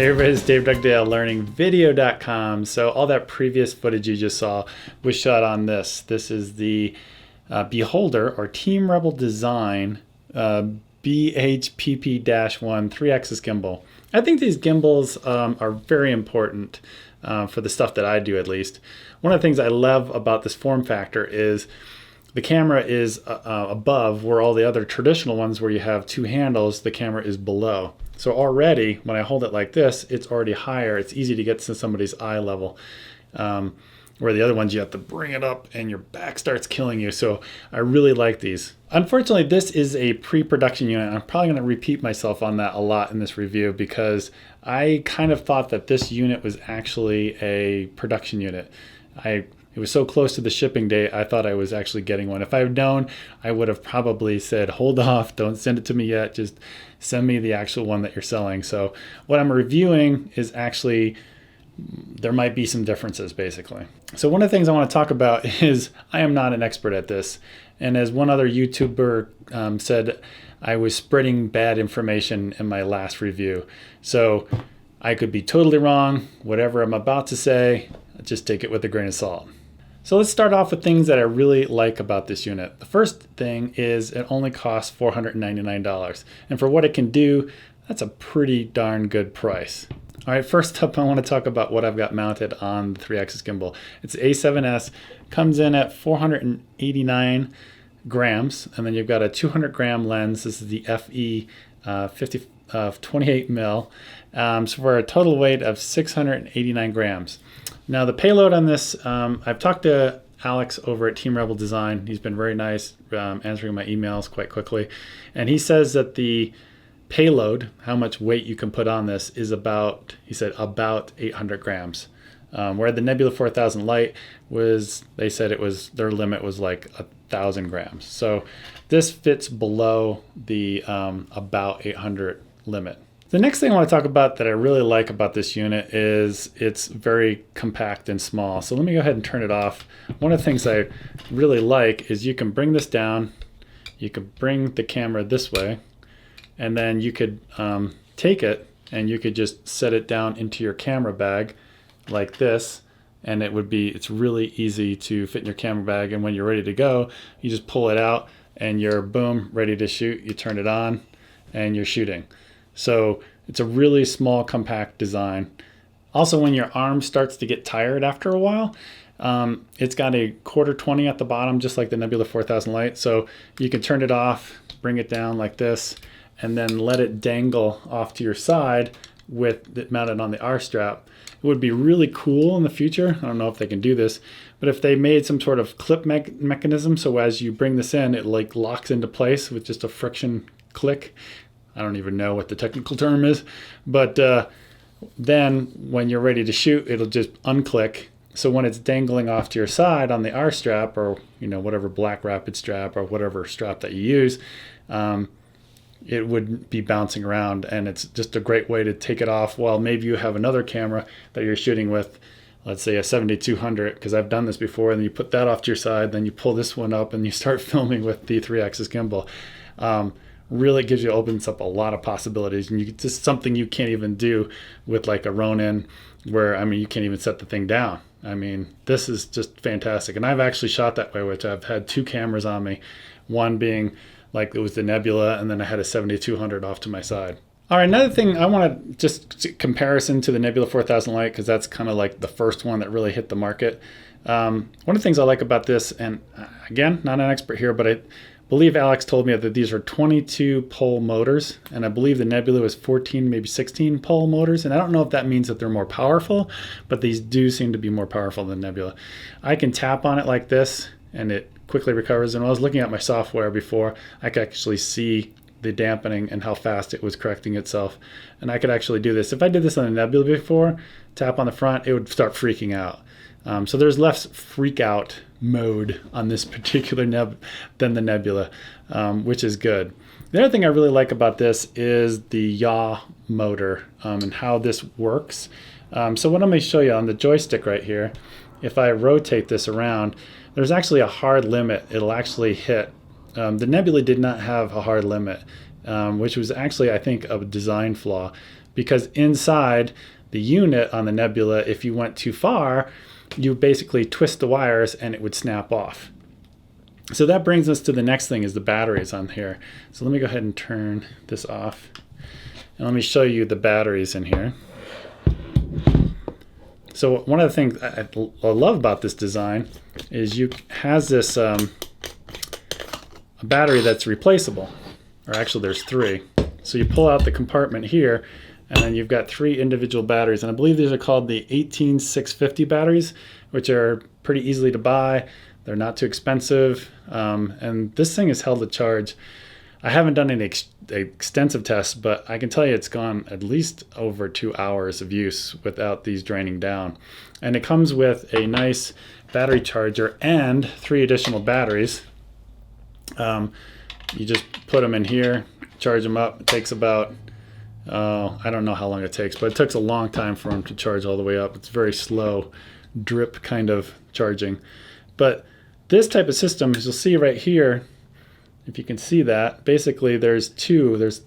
Hey everybody, it's Dave Dugdale, learningvideo.com. So all that previous footage you just saw was shot on this. This is the Beholder or Team Rebel Design BHPP-01 3-axis gimbal. I think these gimbals are very important for the stuff that I do, at least. One of the things I love about this form factor is the camera is above, where all the other traditional ones where you have two handles, the camera is below. So already, when I hold it like this, it's already higher. It's easy to get to somebody's eye level. Where the other ones, you have to bring it up and your back starts killing you. So I really like these. Unfortunately, this is a pre-production unit. I'm probably going to repeat myself on that a lot in this review because I kind of thought that this unit was actually a production unit. It was so close to the shipping date, I thought I was actually getting one. If I had known, I would have probably said, hold off, don't send it to me yet, just send me the actual one that you're selling. So what I'm reviewing is actually, there might be some differences basically. So one of the things I want to talk about is I am not an expert at this. And as one other YouTuber said, I was spreading bad information in my last review. So I could be totally wrong. Whatever I'm about to say, just take it with a grain of salt. So let's start off with things that I really like about this unit. The first thing is it only costs $499. And for what it can do, that's a pretty darn good price. All right, first up, I want to talk about what I've got mounted on the 3-axis gimbal. It's A7S, comes in at 489 grams, and then you've got a 200 gram lens. This is the FE 28 mil, so for a total weight of 689 grams. Now the payload on this, I've talked to Alex over at Team Rebel Design. He's been very nice, answering my emails quite quickly. And he says that the payload, how much weight you can put on this, is about, he said, about 800 grams. Where the Nebula 4000 Lite was, they said it was, their limit was like 1,000 grams. So this fits below the about 800 limit. The next thing I want to talk about that I really like about this unit is it's very compact and small. So let me go ahead and turn it off. One of the things I really like is you can bring this down, you can bring the camera this way, and then you could take it and you could just set it down into your camera bag like this, and it's really easy to fit in your camera bag, and when you're ready to go, you just pull it out and you're boom, ready to shoot. You turn it on and you're shooting. So it's a really small, compact design. Also, when your arm starts to get tired after a while, it's got a 1/4-20 at the bottom, just like the Nebula 4000 Lite. So you can turn it off, bring it down like this, and then let it dangle off to your side with it mounted on the R strap. It would be really cool in the future. I don't know if they can do this, but if they made some sort of clip mechanism, so as you bring this in, it like locks into place with just a friction click. I don't even know what the technical term is, but then when you're ready to shoot, it'll just unclick. So when it's dangling off to your side on the R strap, or whatever black rapid strap or whatever strap that you use, it would be bouncing around, and it's just a great way to take it off while maybe you have another camera that you're shooting with, let's say a 7200, because I've done this before, and you put that off to your side, then you pull this one up and you start filming with the 3-axis gimbal. Really opens up a lot of possibilities, and it's just something you can't even do with like a Ronin, where you can't even set the thing down. This is just fantastic, and I've actually shot that way, which I've had two cameras on me, one being like it was the Nebula, and then I had a 7200 off to my side. All right, another thing I want to just comparison to the Nebula 4000 Lite, because that's kind of like the first one that really hit the market. One of the things I like about this, and again, not an expert here, but I believe Alex told me that these are 22 pole motors, and I believe the Nebula was 14, maybe 16 pole motors, and I don't know if that means that they're more powerful, but these do seem to be more powerful than Nebula. I can tap on it like this, and it quickly recovers, and when I was looking at my software before, I could actually see the dampening and how fast it was correcting itself, and I could actually do this. If I did this on a Nebula before, tap on the front, it would start freaking out. So there's less freak out mode on this particular than the Nebula, which is good. The other thing I really like about this is the Yaw Motor and how this works. So what I'm going to show you on the joystick right here, if I rotate this around, there's actually a hard limit it'll actually hit. The Nebula did not have a hard limit, which was actually, I think, a design flaw. because inside the unit on the Nebula, if you went too far, you basically twist the wires and it would snap off. So that brings us to the next thing, is the batteries on here. So let me go ahead and turn this off. And let me show you the batteries in here. So one of the things I love about this design is has this a battery that's replaceable. Or actually there's 3. So you pull out the compartment here, and then you've got 3 individual batteries. And I believe these are called the 18650 batteries, which are pretty easily to buy. They're not too expensive, and this thing is held to charge. I haven't done any extensive tests, but I can tell you it's gone at least over 2 hours of use without these draining down. And it comes with a nice battery charger and 3 additional batteries. You just put them in here, charge them up. It takes about, I don't know how long it takes, but it takes a long time for them to charge all the way up. It's very slow, drip kind of charging. But this type of system, as you'll see right here, if you can see that, basically there's 2. There's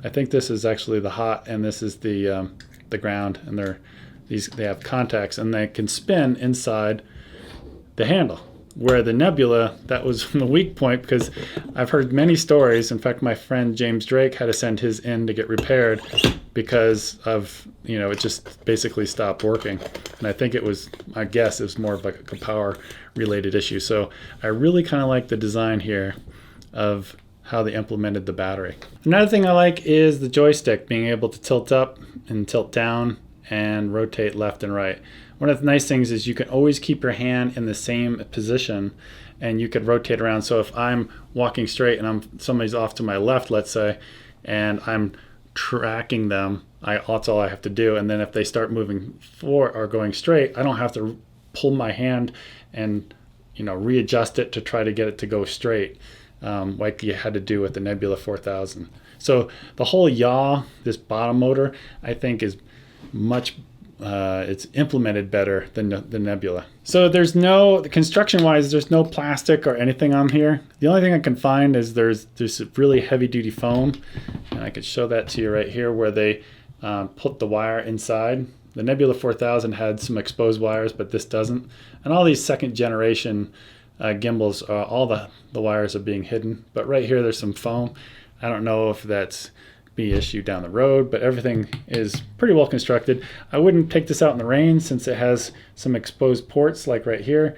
I think this is actually the hot, and this is the ground, and they have contacts, and they can spin inside the handle. Where the Nebula, that was the weak point, because I've heard many stories. In fact, my friend James Drake had to send his in to get repaired because of, it just basically stopped working. And I think I guess it was more of like a power related issue. So I really kind of like the design here of how they implemented the battery. Another thing I like is the joystick, being able to tilt up and tilt down and rotate left and right. One of the nice things is you can always keep your hand in the same position, and you could rotate around. So if I'm walking straight and somebody's off to my left, let's say, and I'm tracking them, that's all I have to do. And then if they start moving forward or going straight, I don't have to pull my hand and readjust it to try to get it to go straight, like you had to do with the Nebula 4000. So the whole Yaw, this bottom motor, I think is much it's implemented better than the Nebula. So construction-wise, there's no plastic or anything on here. The only thing I can find is there's really heavy-duty foam, and I could show that to you right here, where they put the wire inside. The Nebula 4000 had some exposed wires, but this doesn't. And all these second-generation gimbals, all the wires are being hidden. But right here, there's some foam. I don't know if that's be issue down the road, but everything is pretty well constructed. I wouldn't take this out in the rain since it has some exposed ports, like right here,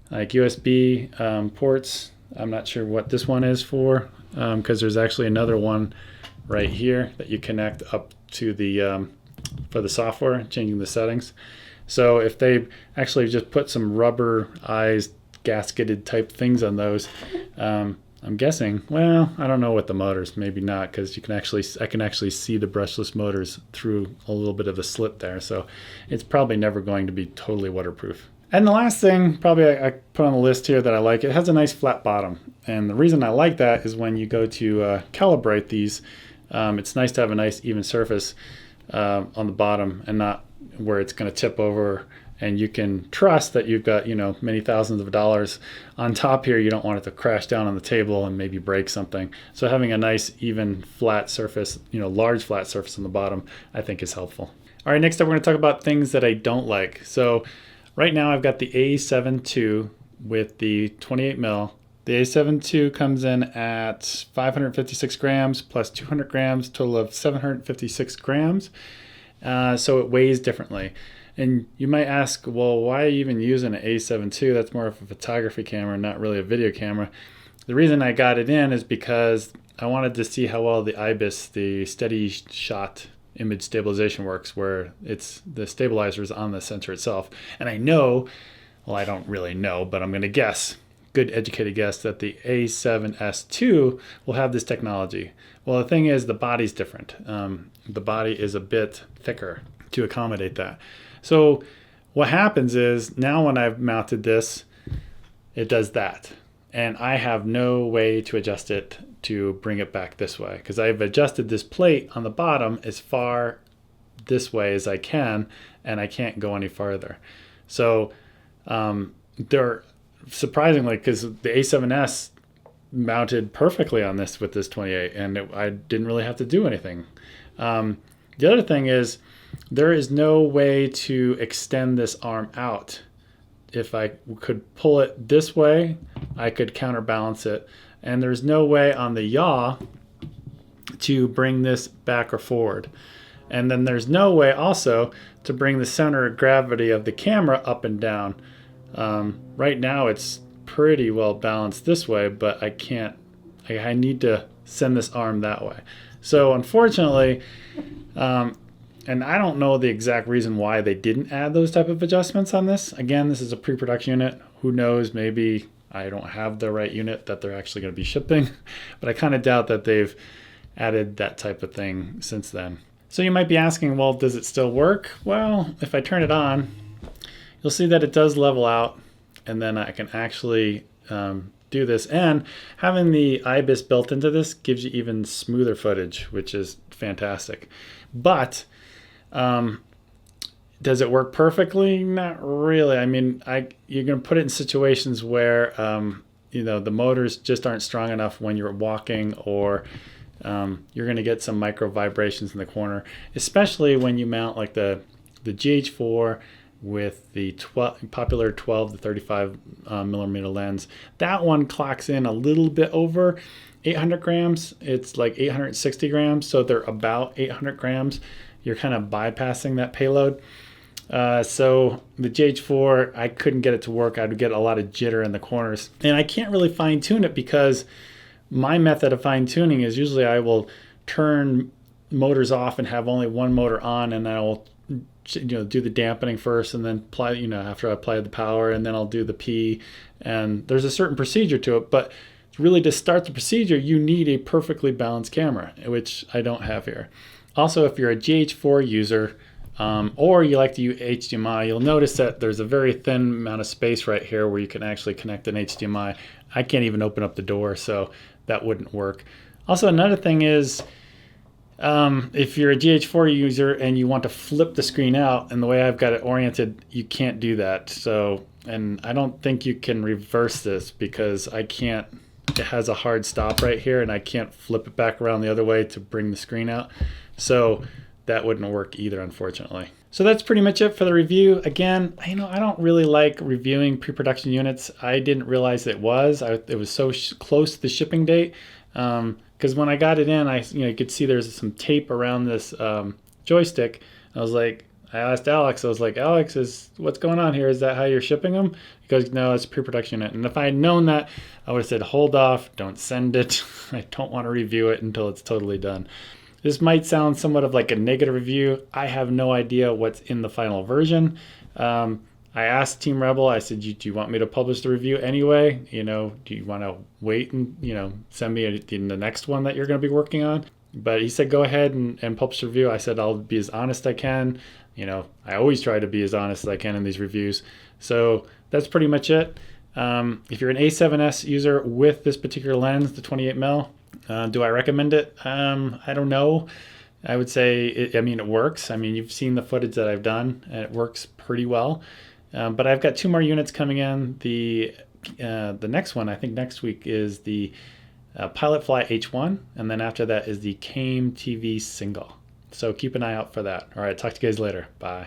like USB ports. I'm not sure what this one is for, because there's actually another one right here that you connect up to the for the software, changing the settings. So if they actually just put some rubberized gasketed type things on those, I'm guessing, well, I don't know what the motors, maybe not, because I can actually see the brushless motors through a little bit of a slit there. So it's probably never going to be totally waterproof. And the last thing probably I put on the list here that I like, it has a nice flat bottom. And the reason I like that is when you go to calibrate these, it's nice to have a nice even surface on the bottom and not where it's going to tip over. And you can trust that you've got, many thousands of dollars on top here. You don't want it to crash down on the table and maybe break something. So having a nice, even flat surface, large flat surface on the bottom, I think is helpful. All right, next up, we're going to talk about things that I don't like. So right now I've got the A7 II with the 28 mil. The A7 II comes in at 556 grams plus 200 grams, total of 756 grams. So it weighs differently. And you might ask, well, why even use an A7 II? That's more of a photography camera, not really a video camera. The reason I got it in is because I wanted to see how well the IBIS, the steady shot image stabilization, works, where it's the stabilizer is on the sensor itself. And I know, well, I don't really know, but I'm going to guess, good educated guess, that the A7S II will have this technology. Well, the thing is, the body's different. The body is a bit thicker to accommodate that. So what happens is, now when I've mounted this, it does that. And I have no way to adjust it to bring it back this way, because I've adjusted this plate on the bottom as far this way as I can, and I can't go any farther. So they're surprisingly, because the A7S mounted perfectly on this with this 28, and I didn't really have to do anything. The other thing is there is no way to extend this arm out. If I could pull it this way, I could counterbalance it. And there's no way on the yaw to bring this back or forward. And then there's no way also to bring the center of gravity of the camera up and down. Right now it's pretty well balanced this way, but I can't, I need to send this arm that way. So unfortunately, and I don't know the exact reason why they didn't add those type of adjustments on this. Again, this is a pre-production unit. Who knows, maybe I don't have the right unit that they're actually going to be shipping, but I kind of doubt that they've added that type of thing since then. So you might be asking, well, does it still work? Well, if I turn it on, you'll see that it does level out, and then I can actually do this. And having the IBIS built into this gives you even smoother footage, which is fantastic. But does it work perfectly? Not really. I mean, you're going to put it in situations where the motors just aren't strong enough when you're walking, or you're going to get some micro vibrations in the corner, especially when you mount like the GH4 with the popular 12 to 35 millimeter lens. That one clocks in a little bit over 800 grams. It's like 860 grams, so they're about 800 grams. You're kind of bypassing that payload. So the GH4, I couldn't get it to work. I'd get a lot of jitter in the corners, and I can't really fine tune it because my method of fine tuning is usually I will turn motors off and have only one motor on, and I will do the dampening first, and then apply, after I apply the power, and then I'll do the P. And there's a certain procedure to it, but really to start the procedure, you need a perfectly balanced camera, which I don't have here. Also, if you're a GH4 user, or you like to use HDMI, you'll notice that there's a very thin amount of space right here where you can actually connect an HDMI. I can't even open up the door, so that wouldn't work. Also, another thing is, if you're a GH4 user and you want to flip the screen out, and the way I've got it oriented, you can't do that. So, and I don't think you can reverse this because I can't, it has a hard stop right here, and I can't flip it back around the other way to bring the screen out. So that wouldn't work either, unfortunately. So that's pretty much it for the review. Again, I don't really like reviewing pre-production units. I didn't realize it was so close to the shipping date. Because when I got it in, you could see there's some tape around this joystick. I asked Alex, Alex, what's going on here? Is that how you're shipping them? He goes, no, it's a pre-production unit. And if I had known that, I would have said, hold off, don't send it. I don't want to review it until it's totally done. This might sound somewhat of like a negative review. I have no idea what's in the final version. I asked Team Rebel, I said, do you want me to publish the review anyway? Do you want to wait and, send me the next one that you're going to be working on? But he said, go ahead and publish the review. I said, I'll be as honest as I can. I always try to be as honest as I can in these reviews. So that's pretty much it. If you're an A7S user with this particular lens, the 28mm, do I recommend it? I don't know. I would say, it works. You've seen the footage that I've done, and it works pretty well. But I've got 2 more units coming in. The next one, I think next week, is the Pilot Fly H1, and then after that is the Came TV single. So keep an eye out for that. All right, talk to you guys later. Bye.